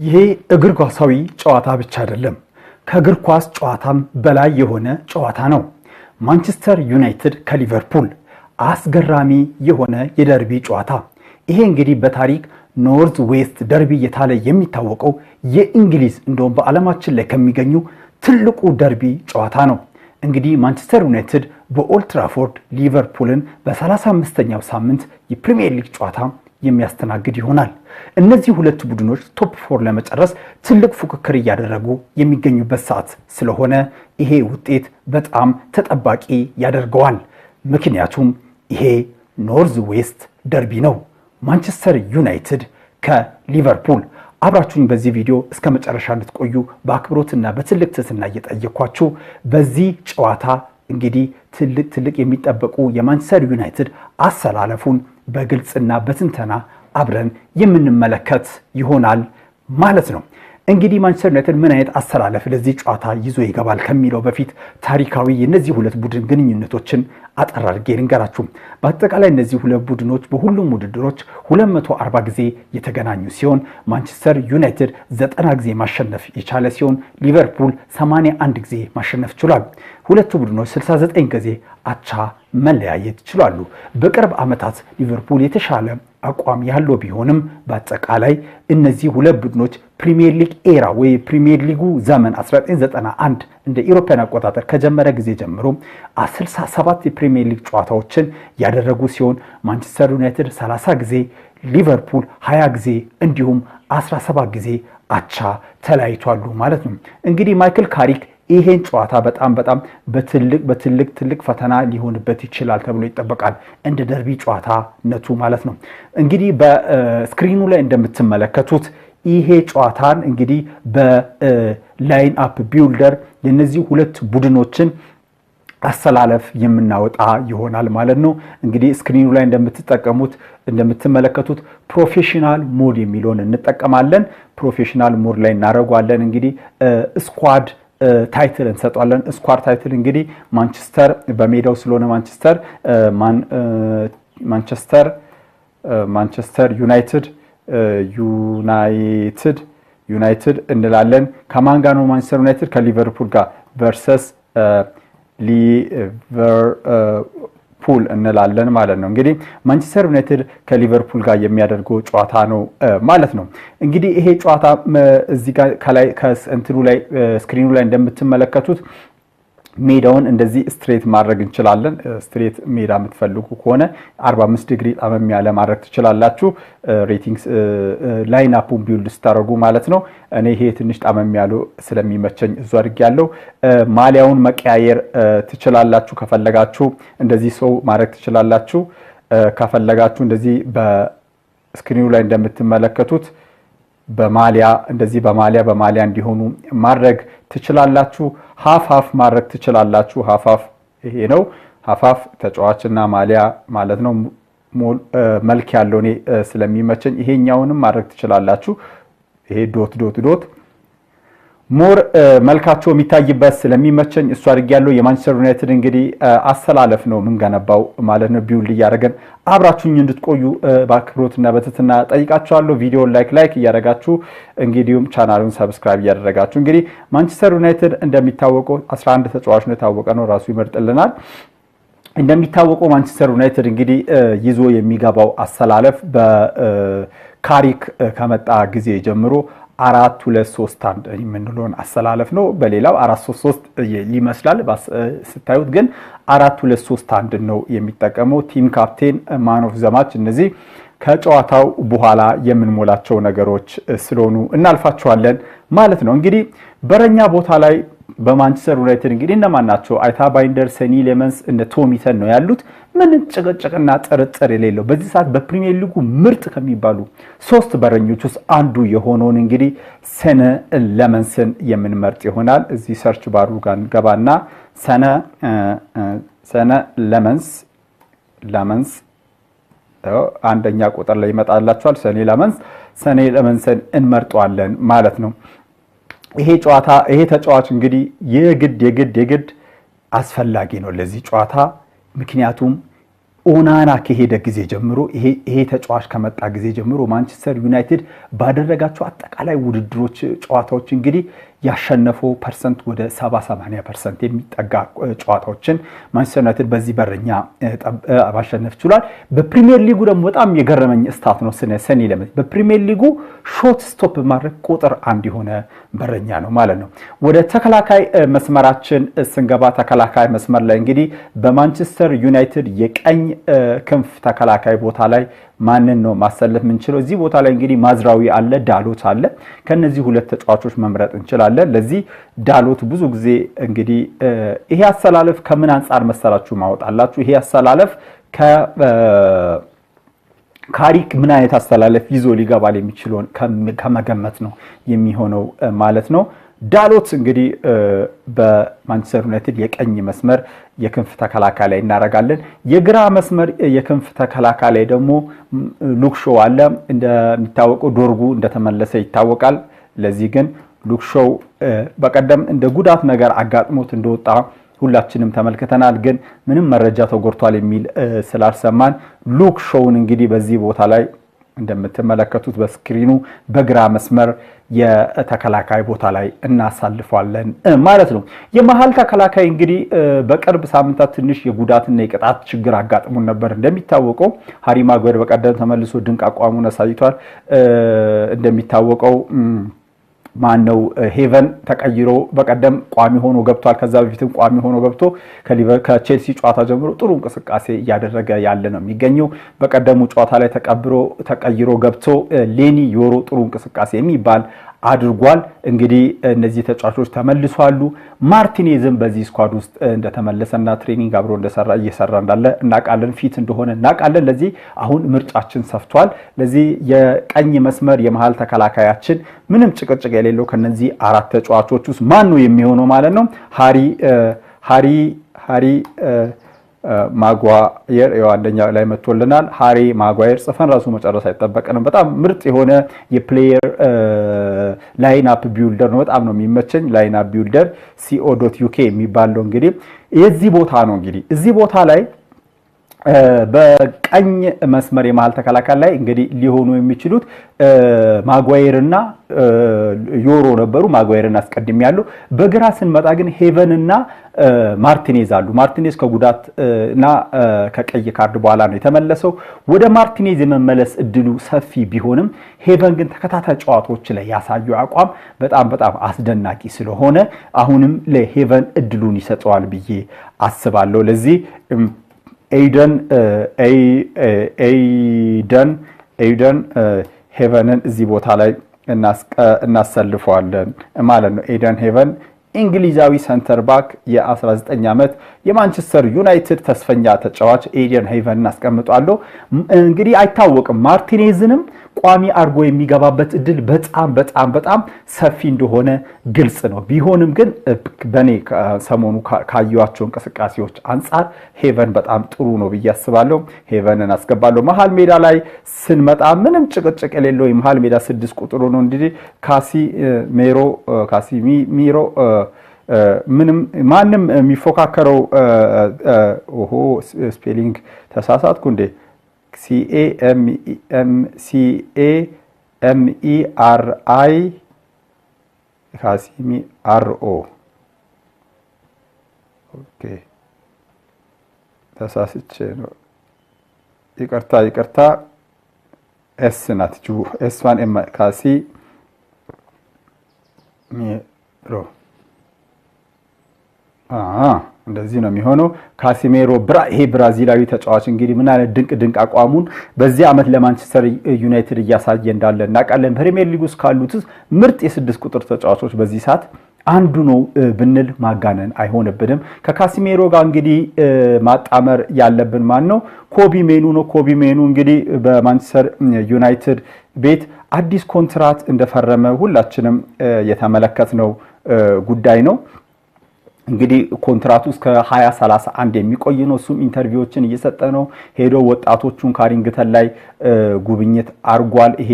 ይሄ እግር ኳሳዊ ጨዋታ ብቻ አይደለም፣ ከእግር ኳስ ጨዋታም በላይ የሆነ ጨዋታ ነው። ማንቸስተር ዩናይትድ ከሊቨርፑል አስገራሚ የሆነ የደርቢ ጨዋታ። ይሄ እንግዲህ በታሪክ ኖርዝ ዌስት ደርቢ እየተባለ የሚታወቀው የእንግሊዝ እንደውም በዓለማችን ላይ ከሚገኙ ትልቁ ደርቢ ጨዋታ ነው። እንግዲህ ማንቸስተር ዩናይትድ በኦልድ ትራፎርድ ሊቨርፑልን በ35ኛው ሳምንት የፕሪሚየር ሊግ ጨዋታ የሚያስተናግድ ይሆናል። እነዚህ ሁለት ቡድኖች ቶፕ 4 ለመጨረስ ትልቅ ፉክክር እያደረጉ የሚገኙበት ሰዓት ስለሆነ ይሄ ውጤት በጣም ተጠባቂ ያደርገዋል። ምክንያቱም ይሄ ኖርዝ ዌስት ደርቢ ነው። ማንቸስተር ዩናይትድ ከሊቨርፑል። አብራችሁኝ በዚህ ቪዲዮ እስከ መጨረሻ እንድትቆዩ በአክብሮትና በትልቅ ትህትና እየጠየኳችሁ በዚህ ጨዋታ እንግዲህ ትልቅ የሚጠበቁ የማንቸስተር ዩናይትድ አሰላለፉን በግልጽና በትንተና አብረን የምንመለከት ይሆናል ማለት ነው። እንግዲህ ማንቸስተር ዩናይትድ ምን አይነት አሰላለፍ ለዚህ ጨዋታ ይዞ ይገባል ከሚለው በፊት ታሪካዊ የነዚህ ሁለት ቡድን ግንኙነቶችን አጠር አድርጌ ልንገራችሁ። በአጠቃላይ እነዚህ ሁለት ቡድኖች በሁሉም ውድድሮች 240 ጊዜ የተገናኙ ሲሆን ማንቸስተር ዩናይትድ 90 ጊዜ ማሸነፍ የቻለ ሲሆን ሊቨርፑል 81 ጊዜ ማሸነፍ ችሏል። ሁለቱ ቡድኖች 69 ጊዜ አቻ መለያየት ይችላሉ። በቅርብ ዓመታት ሊቨርፑል የተሻለ አቋም ያለው ቢሆንም በአጠቃላይ እነዚህ ሁለት ቡድኖች ፕሪሚየር ሊግ ኤራ ወይ ፕሪሚየር ሊጉ ዘመን 1991 እንደ ኢሮፓያን አቆጣጠር ከጀመረ ጊዜ ጀምሮ 67 የፕሪሚየር ሊግ ጨዋታዎችን ያደረጉ ሲሆን ማንቸስተር ዩናይትድ 30 ጊዜ፣ ሊቨርፑል 20 ጊዜ እንዲሁም 17 ጊዜ አቻ ተለያይቷሉ ማለት ነው። እንግዲህ ማይክል ካሪክ ይሄን ጨዋታ በጣም በትልቅ ፈተና ሊሆንበት ይችላል ተብሎ ይጠበቃል፣ እንደ ደርቢ ጨዋታነቱ ማለት ነው። እንግዲህ በስክሪኑ ላይ እንደምትመለከቱት ይሄ ጨዋታን እንግዲህ በላይን አፕ ቢልደር የነዚህ ሁለት ቡድኖችን አሰላለፍ የምናወጣ ይሆናል ማለት ነው። እንግዲህ ስክሪኑ ላይ እንደምትመለከቱት ፕሮፌሽናል ሞድ የሚለውን እንጠቀማለን። ፕሮፌሽናል ሞድ ላይ እናደርጓለን። እንግዲህ ስኳድ ታይትል እንሰጣለን። ስኳድ ታይትል እንግዲህ ማንቸስተር በሜዳው ስለሆነ ማንቸስተር ዩናይትድ እንላለን። ከማን ጋር ነው ማንቸስተር ዩናይትድ? ከሊቨርፑል ጋር ቨርሰስ ሊቨርፑል እንላለን ማለት ነው። እንግዲህ ማንቸስተር ዩናይትድ ከሊቨርፑል ጋር የሚያደርገው ጨዋታ ነው ማለት ነው። እንግዲህ ይሄ ጨዋታ እዚህ ጋር ከላይ ከእንትኑ ላይ ስክሪኑ ላይ እንደምትመለከቱት ሜዳውን እንደዚህ ስትሬት ማድረግ እንችላለን። ስትሬት ሜዳ የምትፈልጉ ከሆነ 45 ዲግሪ ጠመም ያለ ማድረግ ትችላላችሁ። ሬቲንግስ ላይን አፑን ቢልድ ስታደርጉ ማለት ነው። እኔ ይሄ ትንሽ ጠመም ያለው ስለሚመቸኝ እዙ አድርጌያለሁ። ማሊያውን መቀያየር ትችላላችሁ። ከፈለጋችሁ እንደዚህ ሰው ማድረግ ትችላላችሁ። ከፈለጋችሁ እንደዚህ በስክሪኑ ላይ እንደምትመለከቱት በማሊያ እንዲሆኑ ማድረግ ትችላላችሁ። ሃፍ ማድረግ ትችላላችሁ። ሃፍ ይሄ ነው። ሃፍ ተጫዋችና ማሊያ ማለት ነው። መልክ ያለው እኔ ስለሚመቸኝ ይሄኛውንም ማድረግ ትችላላችሁ። ይሄ ዶት ሞር መልካቸው የሚታይበት ስለሚመቸኝ እሱ አድርጌያለሁ። የማንቸስተር ዩናይትድ እንግዲህ አሰላለፍ ነው የምንገነባው ማለት ነው። ቢውል እያደረገን አብራችሁኝ እንድትቆዩ በአክብሮትና በትህትና ጠይቃችኋለሁ። ቪዲዮውን ላይክ እያደረጋችሁ እንግዲሁም ቻናሉን ሰብስክራይብ እያደረጋችሁ እንግዲህ ማንቸስተር ዩናይትድ እንደሚታወቀው 11 ተጫዋች ነው፣ የታወቀ ነው፣ ራሱ ይመርጥልናል። እንደሚታወቀው ማንቸስተር ዩናይትድ እንግዲህ ይዞ የሚገባው አሰላለፍ በካሪክ ከመጣ ጊዜ ጀምሮ 4-2-3-1 የምንለውን አሰላለፍ ነው። በሌላው 4-3-3 ይመስላል ስታዩት፣ ግን 4-2-3-1 ነው የሚጠቀመው። ቲም ካፕቴን፣ ማን ኦፍ ዘ ማች፣ እነዚህ ከጨዋታው በኋላ የምንሞላቸው ነገሮች ስለሆኑ እናልፋቸዋለን ማለት ነው። እንግዲህ በረኛ ቦታ ላይ በማንቸስተር ዩናይትድ እንግዲህ እነማን ናቸው? አይታ ባይንደር፣ ሰኒ ሌመንስ፣ እነ ቶሚተን ነው ያሉት። ምን ጭቅጭቅና ጥርጥር የሌለው በዚህ ሰዓት በፕሪሚየር ሊጉ ምርጥ ከሚባሉ 3 በረኞች ውስጥ አንዱ የሆነውን እንግዲህ ሰነ ሌመንስን የምንመርጥ ይሆናል። እዚህ ሰርች ባሩ ጋር ገባና ሰነ ሌመንስ አንደኛ ቁጥር ላይ ይመጣላችኋል። ሰኔ ሌመንስን እንመርጠዋለን ማለት ነው። ይሄ ተጫዋች እንግዲህ የግድ አስፈላጊ ነው ለዚህ ጨዋታ። ምክንያቱም ኦናና ከሄደ ጊዜ ጀምሮ ይሄ ተጫዋች ከመጣ ጊዜ ጀምሮ ማንቸስተር ዩናይትድ ባደረጋቸው አጠቃላይ ውድድሮች ጨዋታዎች እንግዲህ ያሸነፈው ፐርሰንት ወደ 70-80% የሚጠጋ ጨዋታዎችን ማንቸስተር ዩናይትድ በዚህ በረኛ ማሸነፍ ችሏል። በፕሪሚየር ሊጉ ደግሞ በጣም የገረመኝ ስታት ነው ሰኔ ለምን በፕሪሚየር ሊጉ ሾት ስቶፕ ማድረግ ቁጥር 1 የሆነ በረኛ ነው ማለት ነው። ወደ ተከላካይ መስመራችን ስንገባ ተከላካይ መስመር ላይ እንግዲህ በማንቸስተር ዩናይትድ የቀኝ ክንፍ ተከላካይ ቦታ ላይ ማንን ነው ማሰለፍ የምንችለው? እዚህ ቦታ ላይ እንግዲህ ማዝራዊ አለ፣ ዳሎት አለ። ከነዚህ ሁለት ተጫዋቾች መምረጥ እንችላለን። ለዚህ ዳሎት ብዙ ጊዜ እንግዲህ ይሄ አሰላለፍ ከምን አንፃር መሰላችሁ ማወጣላችሁ? ይሄ አሰላለፍ ካሪክ ምን አይነት አሰላለፍ ይዞ ሊገባል የሚችለውን ከመገመት ነው የሚሆነው ማለት ነው። ዳሎት እንግዲህ በማንቸስተር ዩናይትድ የቀኝ መስመር የክንፍ ተከላካይ ላይ እናረጋለን። የግራ መስመር የክንፍ ተከላካይ ላይ ደግሞ ሉክሾው አለ። እንደሚታወቀው ዶርጉ እንደተመለሰ ይታወቃል። ለዚህ ግን ሉክሾው በቀደም እንደ ጉዳት ነገር አጋጥሞት እንደወጣ ሁላችንም ተመልክተናል። ግን ምንም መረጃ ተጎድቷል የሚል ስላልሰማን ሉክሾውን እንግዲህ በዚህ ቦታ ላይ እንደምትመለከቱት በስክሪኑ በግራ መስመር የተከላካይ ቦታ ላይ እናሳልፋለን ማለት ነው። የመሃል ተከላካይ እንግዲህ በቅርብ ሳምንታት ትንሽ የጉዳትና የቅጣት ችግር አጋጥሞን ነበር። እንደሚታወቀው ሃሪ ማጓየር በቀደም ተመልሶ ድንቅ አቋሙን አሳይቷል። እንደሚታወቀው ማነው ሄቨን ተቀይሮ በቀደም ቋሚ ሆኖ ገብቷል። ከዛ በፊትም ቋሚ ሆኖ ገብቶ ከቼልሲ ጨዋታ ጀምሮ ጥሩ እንቅስቃሴ እያደረገ ያለ ነው የሚገኘው። በቀደሙ ጨዋታ ላይ ተቀይሮ ገብቶ ሌኒ ዮሮ ጥሩ እንቅስቃሴ የሚባል አድርጓል። እንግዲህ እነዚህ ተጫዋቾች ተመልሷሉ። ማርቲኔዝም በዚህ ስኳድ ውስጥ እንደተመለሰና ትሬኒንግ አብሮ እየሰራ እንዳለ እናውቃለን። ፊት እንደሆነ እናውቃለን። ለዚህ አሁን ምርጫችን ሰፍቷል። ለዚህ የቀኝ መስመር የመሃል ተከላካያችን ምንም ጭቅጭቅ የሌለው ከነዚህ አራት ተጫዋቾች ውስጥ ማን ነው የሚሆነው ማለት ነው? ሃሪ ማጓየር አንደኛ ላይ መጥቶልናል። ሃሪ ማጓየር ጽፈን ራሱ መጨረስ አይጠበቅንም። በጣም ምርጥ የሆነ የፕሌየር ላይን አፕ ቢልደር ነው። በጣም ነው የሚመቸኝ። ላይን አፕ ቢልደር co.uk የሚባለው እንግዲህ የዚህ ቦታ ነው። እንግዲህ እዚህ ቦታ ላይ በቀኝ መስመር የመሃል ተከላካይ ላይ እንግዲህ ሊሆኑ የሚችሉት ማጓየርና ዮሮ ነበሩ። ማጓየርን አስቀድም ያለው። በግራ ስንመጣ ግን ሄቨን እና ማርቲኔዝ አሉ። ማርቲኔዝ ከጉዳት እና ከቀይ ካርድ በኋላ ነው የተመለሰው። ወደ ማርቲኔዝ የመመለስ እድሉ ሰፊ ቢሆንም ሄቨን ግን ተከታታይ ጨዋታዎች ላይ ያሳየው አቋም በጣም አስደናቂ ስለሆነ አሁንም ለሄቨን እድሉን ይሰጠዋል ብዬ አስባለሁ። ለዚህ ኤይደን ሄቨንን እዚህ ቦታ ላይ እናሰልፈዋለን ማለት ነው። ኤይደን ሄቨን እንግሊዛዊ ሰንተር ባክ የ19 ዓመት የማንቸስተር ዩናይትድ ተስፈኛ ተጫዋች ኤይደን ሄቨንን አስቀምጧለሁ። እንግዲህ አይታወቅም ማርቲኔዝንም ቋሚ አርጎ የሚገባበት እድል በጣም ሰፊ እንደሆነ ግልጽ ነው። ቢሆንም ግን በኔ ሰሞኑ ካዩዋቸው እንቅስቃሴዎች አንፃር ሄቨን በጣም ጥሩ ነው ብዬ አስባለሁ። ሄቨንን አስገባለሁ። መሃል ሜዳ ላይ ስንመጣ ምንም ጭቅጭቅ የሌለው የመሃል ሜዳ 6 ቁጥሩ ነው። እንግዲህ ካሲሚሮ ምንም ማንም የሚፎካከረው ስፔሊንግ ተሳሳትኩ እንዴ? ካሲሚሮ ኦኬ፣ ተሳስቼ ነው። ይቅርታ ኤስ ናት ኤስዋን ካሲሚሮ እንደዚህ ነው የሚሆነው። ካሲሜሮ ይሄ ብራዚላዊ ተጫዋች እንግዲህ ምን አይነት ድንቅ አቋሙን በዚህ ዓመት ለማንቸስተር ዩናይትድ እያሳየ እንዳለ እናውቃለን። ፕሪሚየር ሊግ ውስጥ ካሉት ምርጥ የ6 ቁጥር ተጫዋቾች በዚህ ሰዓት አንዱ ነው ብንል ማጋነን አይሆንብንም። ከካሲሜሮ ጋር እንግዲህ ማጣመር ያለብን ማን ነው? ኮቢ ሜኑ ነው። ኮቢ ሜኑ እንግዲህ በማንቸስተር ዩናይትድ ቤት አዲስ ኮንትራት እንደፈረመ ሁላችንም የተመለከትነው ጉዳይ ነው። እንግዲህ ኮንትራቱ እስከ 2031 የሚቆይ ነው። እሱም ኢንተርቪዎችን እየሰጠ ነው። ሄዶ ወጣቶቹን ካሪንግተን ላይ ጉብኝት አርጓል። ይሄ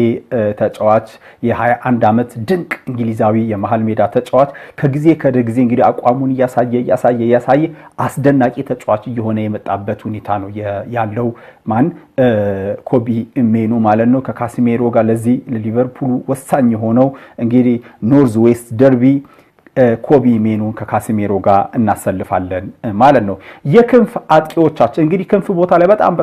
ተጫዋች የ21 ዓመት ድንቅ እንግሊዛዊ የመሃል ሜዳ ተጫዋች ከጊዜ ከጊዜ እንግዲህ አቋሙን እያሳየ አስደናቂ ተጫዋች እየሆነ የመጣበት ሁኔታ ነው ያለው። ማን ኮቢ ሜኑ ማለት ነው ከካሲሜሮ ጋር ለዚህ ለሊቨርፑል ወሳኝ የሆነው እንግዲህ ኖርዝ ዌስት ደርቢ ኮቢ ሜኑን ከካሲሜሮ ጋር እናሰልፋለን ማለት ነው። የክንፍ አጥቂዎቻችን እንግዲህ ክንፍ ቦታ ላይ በጣም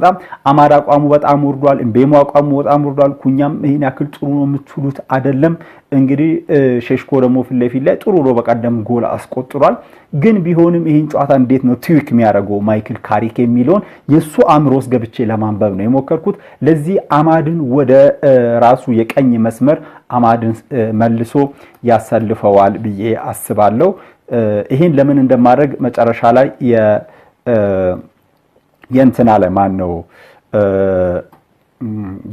አማድ አቋሙ በጣም ወርዷል። እምቤሞ አቋሙ በጣም ወርዷል። ኩኛም ይሄን ያክል ጥሩ ነው የምትሉት አይደለም። እንግዲህ ሼሽኮ ደግሞ ፊት ለፊት ላይ ጥሩ ነው፣ በቀደም ጎል አስቆጥሯል። ግን ቢሆንም ይሄን ጨዋታ እንዴት ነው ትዊክ የሚያደርገው ማይክል ካሪክ የሚለውን የሱ አምሮስ ገብቼ ለማንበብ ነው የሞከርኩት። ለዚህ አማድን ወደ ራሱ የቀኝ መስመር አማድን መልሶ ያሰልፈዋል ብዬ አስባለሁ። ይሄን ለምን እንደማድረግ መጨረሻ ላይ የእንትና ላይ ማን ነው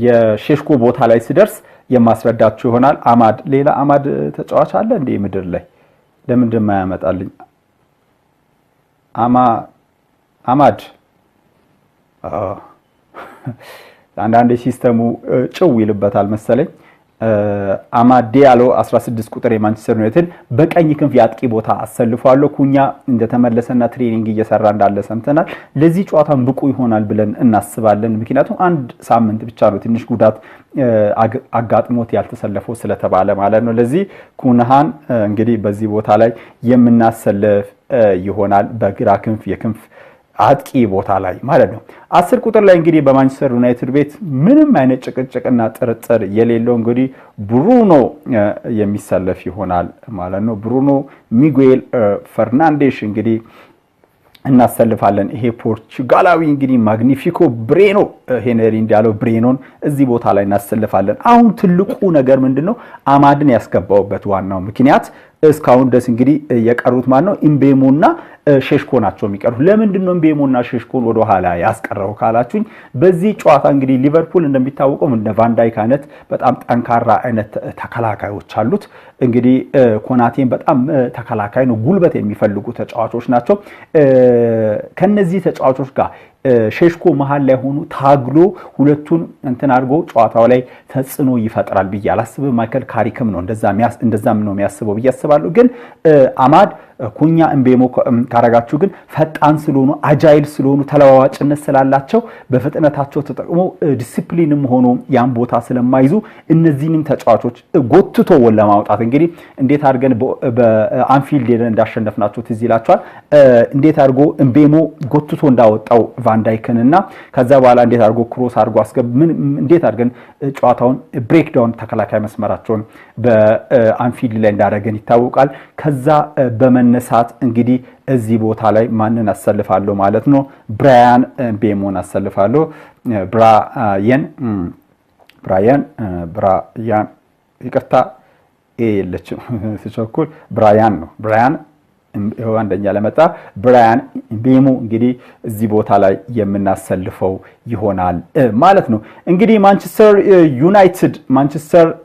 የሼሽኮ ቦታ ላይ ሲደርስ የማስረዳችሁ ይሆናል። አማድ ሌላ አማድ ተጫዋች አለ እንዴ ምድር ላይ ለምን እንደማያመጣልኝ? አማድ አንዳንዴ ሲስተሙ ጭው ይልበታል መሰለኝ። አማድ ዲያሎ 16 ቁጥር የማንቸስተር ዩናይትድ በቀኝ ክንፍ ያጥቂ ቦታ አሰልፏል። ኩኛ እንደተመለሰና ትሬኒንግ እየሰራ እንዳለ ሰምተናል። ለዚህ ጨዋታም ብቁ ይሆናል ብለን እናስባለን። ምክንያቱም አንድ ሳምንት ብቻ ነው ትንሽ ጉዳት አጋጥሞት ያልተሰለፈው ስለተባለ ማለት ነው። ለዚህ ኩንሃን እንግዲህ በዚህ ቦታ ላይ የምናሰልፍ ይሆናል በግራ ክንፍ የክንፍ አጥቂ ቦታ ላይ ማለት ነው። 10 ቁጥር ላይ እንግዲህ በማንቸስተር ዩናይትድ ቤት ምንም አይነት ጭቅጭቅና ጥርጥር የሌለው እንግዲህ ብሩኖ የሚሰለፍ ይሆናል ማለት ነው። ብሩኖ ሚጉኤል ፈርናንዴሽ እንግዲህ እናሰልፋለን። ይሄ ፖርቹጋላዊ እንግዲህ ማግኒፊኮ ብሬኖ ሄነሪ እንዳለው ብሬኖን እዚህ ቦታ ላይ እናሰልፋለን። አሁን ትልቁ ነገር ምንድነው? አማድን ያስገባውበት ዋናው ምክንያት እስካሁን ድረስ እንግዲህ የቀሩት ማን ነው? ኢምቤሞና ሼሽኮ ናቸው የሚቀሩት። ለምንድን ነው ኢምቤሞና ሼሽኮን ወደ ኋላ ያስቀረው ካላችሁኝ፣ በዚህ ጨዋታ እንግዲህ ሊቨርፑል እንደሚታወቀው እንደ ቫንዳይክ አይነት በጣም ጠንካራ አይነት ተከላካዮች አሉት። እንግዲህ ኮናቴን በጣም ተከላካይ ነው፣ ጉልበት የሚፈልጉ ተጫዋቾች ናቸው። ከነዚህ ተጫዋቾች ጋር ሼሽኮ መሃል ላይ ሆኖ ታግሎ ሁለቱን እንትን አድርጎ ጨዋታው ላይ ተጽዕኖ ይፈጥራል ብዬ አላስብም። ማይክል ካሪክም ነው እንደዛም ነው የሚያስበው ብዬ አስባለሁ። ግን አማድ ኩኛ እምቤሞ ካረጋችሁ ግን ፈጣን ስለሆኑ አጃይል ስለሆኑ ተለዋዋጭነት ስላላቸው በፍጥነታቸው ተጠቅሞ ዲሲፕሊንም ሆኖ ያን ቦታ ስለማይዙ እነዚህንም ተጫዋቾች ጎትቶ ለማውጣት እንግዲህ እንዴት አድርገን በአንፊልድ እንዳሸነፍናቸው ትዝ ይላችኋል። እንዴት አድርጎ እምቤሞ ጎትቶ እንዳወጣው ቫንዳይክንና ከዛ በኋላ እንዴት አድርጎ ክሮስ አድርጎ እንዴት አድርገን ጨዋታውን ብሬክዳውን ተከላካይ መስመራቸውን በአንፊልድ ላይ እንዳደረገን ይታወቃል። ከዛ በመነሳት እንግዲህ እዚህ ቦታ ላይ ማንን አሰልፋለሁ ማለት ነው? ብራያን ቤሞን አሰልፋለሁ። ብራያን ይቅርታ የለችም ስቸኩል ብራያን ነው። ብራያን አንደኛ ለመጣ ብራያን ቤሞ እንግዲህ እዚህ ቦታ ላይ የምናሰልፈው ይሆናል ማለት ነው። እንግዲህ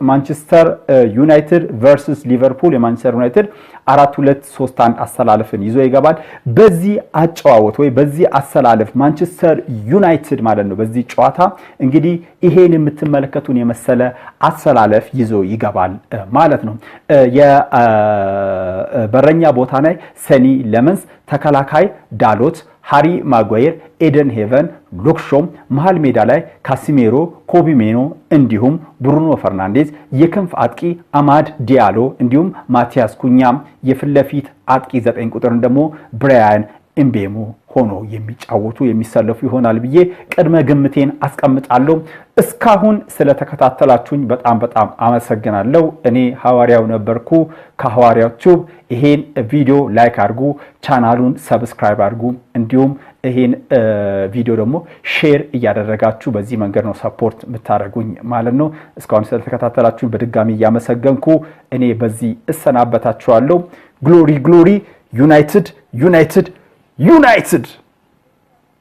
ማንቸስተር ዩናይትድ ቨርሰስ ሊቨርፑል የማንቸስተር ዩናይትድ 4-2-3-1 አሰላለፍን ይዞ ይገባል። በዚህ አጨዋወት ወይ በዚህ አሰላለፍ ማንቸስተር ዩናይትድ ማለት ነው በዚህ ጨዋታ እንግዲህ ይሄን የምትመለከቱን የመሰለ አሰላለፍ ይዞ ይገባል ማለት ነው። የበረኛ ቦታ ላይ ሰኒ ለመንስ፣ ተከላካይ ዳሎት፣ ሃሪ ማጓየር፣ ኤደን ሄቨን፣ ሉክሾም፣ መሃል ሜዳ ላይ ካሲሜሮ፣ ኮቢ ሜኖ እንዲሁም ብሩኖ ፈርናንዴዝ፣ የክንፍ አጥቂ አማድ ዲያሎ እንዲሁም ማቲያስ ኩኛም፣ የፊት ለፊት አጥቂ 9 ቁጥርን ደግሞ ብራያን ኢምቤሞ ሆኖ የሚጫወቱ የሚሰለፉ ይሆናል ብዬ ቅድመ ግምቴን አስቀምጣለሁ። እስካሁን ስለተከታተላችሁኝ በጣም አመሰግናለሁ። እኔ ሐዋርያው ነበርኩ ከሐዋርያው ቲዩብ። ይሄን ቪዲዮ ላይክ አድርጉ፣ ቻናሉን ሰብስክራይብ አድርጉ፣ እንዲሁም ይሄን ቪዲዮ ደግሞ ሼር እያደረጋችሁ በዚህ መንገድ ነው ሰፖርት የምታደርጉኝ ማለት ነው። እስካሁን ስለተከታተላችሁኝ በድጋሚ እያመሰገንኩ እኔ በዚህ እሰናበታችኋለሁ። ግሎሪ ዩናይትድ